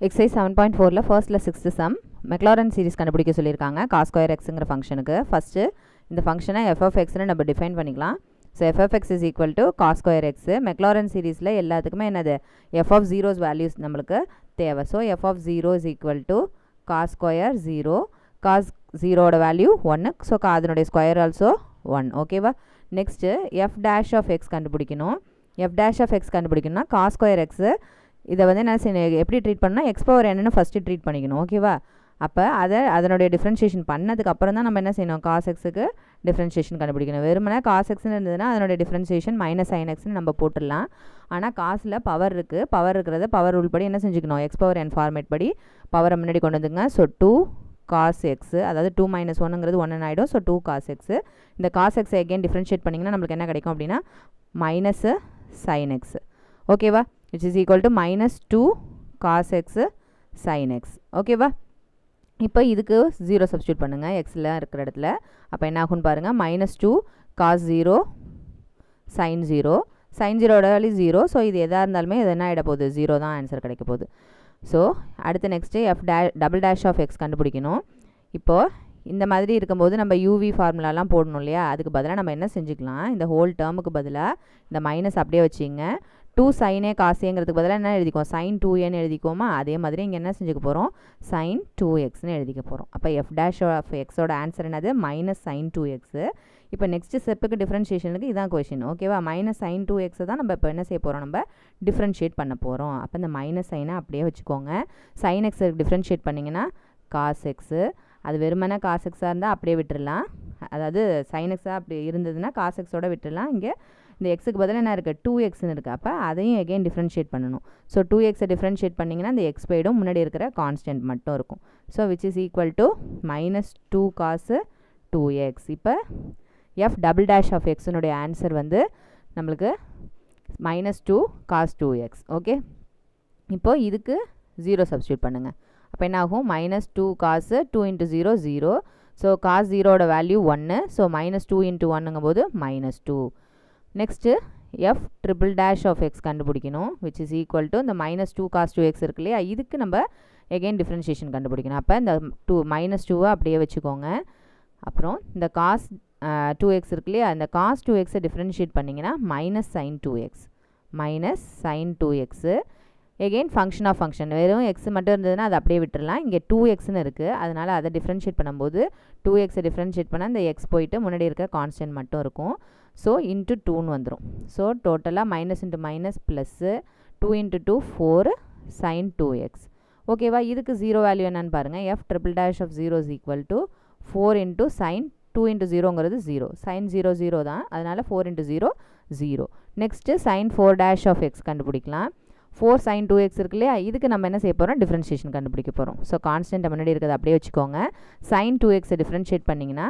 Exercise 7.4 firstல 6th sum Maclaurin series கண்டுபிடிக்க சொல்லிருக்காங்க cos square xங்கிற ஃபங்க்ஷனுக்கு ஃபர்ஸ்ட் இந்த ஃபங்க்ஷனை f of x னு நம்ம டிஃபைன் பண்ணிக்கலாம். So f of x is equal to cos square x. Maclaurin seriesல எல்லாத்துக்குமே என்னது f of 0's values நம்மளுக்கு தேவை. So f of 0 is equal to cos square 0. cos 0 ஓட வேல்யூ 1. So அதனுடைய ஸ்கொயர் ஆல்சோ 1. ஓகேவா? Next f dash of x கண்டுபிடிக்கணும். f dash of x கண்டுபிடிக்கணும்னா cos square x இதை வந்து என்ன செய்யணும், எப்படி ட்ரீட் பண்ணால் எக்ஸ் பவர் என்னன்னு ஃபஸ்ட்டு ட்ரீட் பண்ணிக்கணும். ஓகேவா? அப்போ அதனுடைய டிஃப்ரென்ஷியேஷன் பண்ணதுக்கு அப்புறம் தான் நம்ம என்ன செய்யணும், காஸ் எக்ஸுக்கு டிஃப்ரென்ஷியேஷன் கண்டுபிடிக்கணும். வெறுமனே காஸ் எக்ஸ்னு இருந்ததுன்னா அதனுடைய டிஃப்ரென்ஷியேஷன் மைனஸ் சைன் எக்ஸ்னு நம்ம போட்டுடலாம். ஆனால் காசில் பவர் இருக்குது, பவர் இருக்கிறத பவர் ரூல் படி என்ன செஞ்சுக்கணும், எக்ஸ் பவர் என் ஃபார்மேட் படி பவரை முன்னாடி கொண்டு வந்துங்க. ஸோ 2 cos x, அதாவது 2 minus 1ங்கிறது 1 ஆகிடும். So 2 cos x. இந்த cos x again டிஃப்ரென்ஷியேட் பண்ணிங்கன்னா நம்மளுக்கு என்ன கிடைக்கும் அப்படின்னா மைனஸ் sin x. ஓகேவா? which is equal to minus 2 cos x sin x. ஓகேவா? இப்போ இதுக்கு 0 சப்ஸ்டியூட் பண்ணுங்கள் எக்ஸில் இருக்கிற இடத்துல. அப்போ என்ன ஆகும்னு பாருங்கள், minus 2 cos 0 sin 0. sin 0 value 0. So இது எதாக இருந்தாலுமே இது என்ன ஆகிட போகுது, 0 தான் ஆன்சர் கிடைக்க போகுது. ஸோ அடுத்து next double dash of x கண்டுபிடிக்கணும். இப்போது இந்த மாதிரி இருக்கும்போது நம்ம யூவி ஃபார்முலாலாம் போடணும் இல்லையா, அதுக்கு பதிலாக நம்ம என்ன செஞ்சுக்கலாம், இந்த ஹோல் டேர்முக்கு பதிலாக இந்த மைனஸ் அப்படியே வச்சிங்க. 2 sin a cos aங்கிறதுக்கு பதிலாக என்ன எழுதிக்குவோம், sin 2aன்னு எழுதிக்கோமா. அதே மாதிரி இங்கே என்ன செஞ்சுக்க போகிறோம், sin 2xன்னு எழுதிக்க போகிறோம். அப்போ f dash of xோட ஆன்சர் என்னது, மைனஸ் sin 2x. இப்போ நெக்ஸ்ட் ஸ்டெப்புக்கு டிஃப்ரென்ஷியேஷனுக்கு இதான் கொஷின். ஓகேவா? மைனஸ் sin 2x தான் நம்ம இப்போ என்ன செய்ய போகிறோம், நம்ம டிஃப்ரென்ஷியேட் பண்ண போகிறோம். அப்போ இந்த மைனஸ் சைனை அப்படியே வச்சுக்கோங்க. sin x டிஃப்ரென்ஷியேட் பண்ணிங்கன்னா cos x. அது வெறுமனே cos x-ஆக இருந்தால் அப்படியே விட்டுடலாம். அதாவது sin x-ஆக அப்படி இருந்ததுன்னா cos x-ஓட விட்டுடலாம். இங்கே இந்த எக்ஸுக்கு பதிலாக என்ன இருக்குது, 2xன்னு இருக்குது. அப்போ அதையும் எகெயின் டிஃப்ரென்ஷியேட் பண்ணணும். ஸோ 2xை டிஃப்ரென்ஷியேட் பண்ணிங்கன்னா இந்த எக்ஸ் போய்டும், முன்னாடி இருக்கிற கான்ஸ்டன்ட் மட்டும் இருக்கும். So which is equal to minus 2 cos 2x. இப்போ எஃப் டபுள் டேஷ் ஆஃப் எக்ஸினுடைய ஆன்சர் வந்து நம்மளுக்கு மைனஸ் 2 cos 2x. ஓகே, இப்போது இதுக்கு 0 சப்ஸ்டியூட் பண்ணுங்கள். அப்போ என்ன ஆகும், minus 2 cos 2 into 0 0. So cos 0ஓட வேல்யூ 1. ஸோ மைனஸ் 2 into 1ங்கும் போது minus 2. Next f triple dash of x கண்டுபிடிக்கணும். விச் இஸ் ஈக்குவல் டு இந்த மைனஸ் 2 cos 2x இருக்கு இல்லையா, இதுக்கு நம்ம எகெயின் டிஃப்ரென்ஷியேஷன் கண்டுபிடிக்கணும். அப்போ இந்த மைனஸ் 2-வை அப்படியே வச்சுக்கோங்க. அப்புறம் இந்த cos 2x இருக்கு இல்லையா, இந்த cos 2xை டிஃப்ரென்ஷியேட் பண்ணிங்கன்னா minus sin 2x. Minus sin 2x. Again function of function, வெறும் எக்ஸ் மட்டும் இருந்ததுன்னா அதை அப்படியே விட்டுடலாம். இங்கே 2xன்னு இருக்குது, அதனால் அதை டிஃப்ரென்ஷியேட் பண்ணும்போது 2xை டிஃப்ரென்ஷியேட் பண்ணால் இந்த எக்ஸ் போயிட்டு முன்னாடி இருக்க கான்ஸ்டன்ட் மட்டும் இருக்கும். ஸோ இன்ட்டு 2ன்னு வந்துடும். ஸோ டோட்டலாக minus into minus plus 2 into 2 4 sin 2x. ஓகேவா? இதுக்கு 0 வேல்யூ என்னன்னு பாருங்கள், f triple dash of 0 is equal to 4 into sin 2 into 0ங்கிறது 0. sin 0 0 தான், அதனால் 4 into 0 0. Next sin 4 dash of x கண்டுபிடிக்கலாம். 4 sin 2x இருக்கு இல்லையா, இதுக்கு நம்ம என்ன செய்ய போகிறோம், டிஃப்ரென்ஷியேஷன் கண்டுபிடிக்க போகிறோம். ஸோ கான்ஸ்டன்ட் முன்னாடி இருக்கிறது அப்படியே வச்சுக்கோங்க. sin 2xை டிஃப்ரென்ஷியேட் பண்ணிங்கன்னா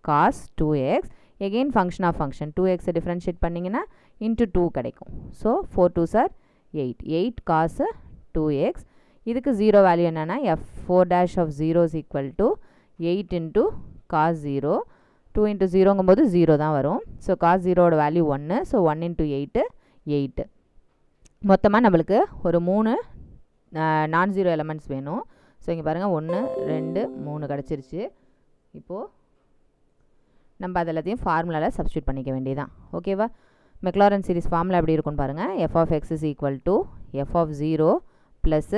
cos 2x. Again function of function, 2xை டிஃப்ரென்ஷியேட் பண்ணிங்கன்னா இன்ட்டு 2 கிடைக்கும். So 4 2s are 8. 8 cos 2x. இதுக்கு 0 வேல்யூ என்னென்னா f 4 dash of 0 is equal to 8 into cos 0. 2 into 0ங்கும் போது 0 தான் வரும். ஸோ cos 0ஓட வேல்யூ 1. So 1 into 8 8. மொத்தமாக நம்மளுக்கு ஒரு 3 நான் ஜீரோ எலமெண்ட்ஸ் வேணும். ஸோ இங்கே பாருங்கள் 1 2 3 கிடச்சிருச்சு. இப்போது நம்ம அது எல்லாத்தையும் ஃபார்முலாவில் சப்ஸ்டியூட் பண்ணிக்க வேண்டியதான். ஓகேவா? மெக்லாரன் சீரிஸ் ஃபார்முலா எப்படி இருக்குன்னு பாருங்கள். f of x is equal to f of 0 plus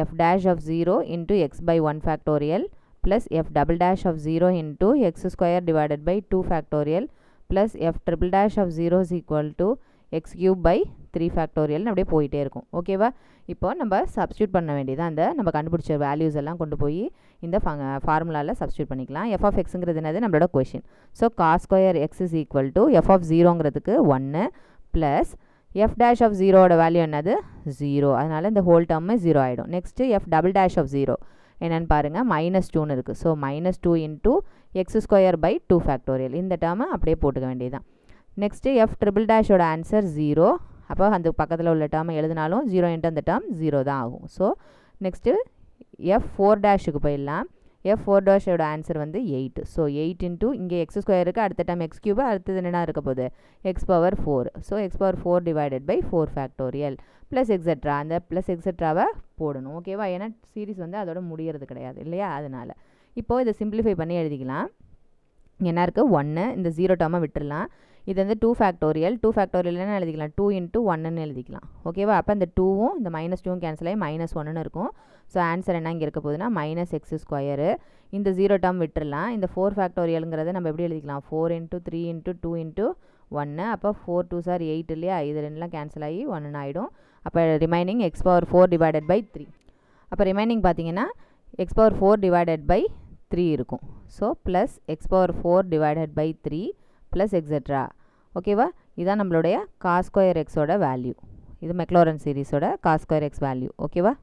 f dash of 0 into x by 1 factorial plus f double dash of 0 into x square divided by 2 factorial plus f triple dash of 0 is equal to x cube by 3 factorial அப்படியே போயிட்டே இருக்கும். ஓகேவா? இப்போ நம்ம substitute பண்ண வேண்டியதான். அந்த நம்ம கண்டுபிடிச்ச வேல்யூஸ் எல்லாம் கொண்டு போய் இந்த ஃபார்முலாவில் சப்ஸ்டியூட் பண்ணிக்கலாம். f of xங்கிறது என்னது, நம்மளோட question. So cos square x is equal to f of 0ங்கிறதுக்கு 1 ப்ளஸ் f dash of 0ஓட வேல்யூ என்னது, 0. அதனால் இந்த ஹோல் டேர்மே 0 ஆகிடும். Next f double dash of 0 என்னென்னு பாருங்கள், மைனஸ் 2ன்னு இருக்குது. So minus 2 into x square by 2 factorial. இந்த டேர்மை அப்படியே போட்டுக்க வேண்டியதான். நெக்ஸ்ட்டு f ட்ரிபிள் டேஷோட ஆன்சர் 0. அப்போ அந்த பக்கத்தில் உள்ள டேர்மை எழுதினாலும் 0 into அந்த டேர்ம் 0 தான் ஆகும். ஸோ நெக்ஸ்ட்டு f 4 டேஷுக்கு போயிடலாம். எஃப் 4 டேஷோட ஆன்சர் வந்து 8. ஸோ 8 இன்ட்டு இங்கே எக்ஸ் ஸ்கொயருக்கு அடுத்த டைம் எக்ஸ் கியூபு, அடுத்தது என்னென்னா இருக்க போகுது x power 4. So x power 4 divided by 4 factorial plus etcetera. அந்த ப்ளஸ் எக்ஸெட்ராவை போடணும். ஓகேவா? ஏன்னா சீரிஸ் வந்து அதோட முடியறது கிடையாது இல்லையா? அதனால் இப்போது இதை சிம்பிளிஃபை பண்ணி எழுதிக்கலாம். என்ன இருக்குது 1, இந்த 0 டேர்மை விட்டுடலாம். இது வந்து 2 ஃபேக்டோரியல். 2 ஃபேக்டோரியல் என்ன எழுதிக்கலாம் 2 இன்ட்டு 1ன்னு எழுதிக்கலாம். ஓகேவா? அப்போ இந்த 2வும் இந்த -2வும் கேன்சல் ஆகி -1ன்னு இருக்கும். ஸோ ஆன்சர் என்ன இங்கே இருக்க போகுதுன்னா -x ஸ்கொயரு. இந்த 0 டேர்ம் விட்டுடலாம். இந்த 4 ஃபேக்டோரியலுங்கிறத நம்ம எப்படி எழுதிக்கலாம் 4 இன்ட்டு 3 இன்ட்டு 2 இன்ட்டு 1. அப்போ 4 2s are 8 இல்லையா? இது ரெண்டுலாம் கேன்சல் ஆகி 1 ஆகிடும். அப்போ remaining x power 4 divided by 3. அப்போ ரிமைனிங் பார்த்தீங்கன்னா எக்ஸ் பவர் 4 டிவைடட் பை 3 இருக்கும். So plus x power 4 divided by 3 plus etcetera. ஓகேவா? இதுதான் நம்மளுடைய காஸ் ஸ்கொயர் எக்ஸோட வேல்யூ. இது மெக்லாரன் சீரிஸோட காஸ் ஸ்கொயர் எக்ஸ் வேல்யூ. ஓகேவா?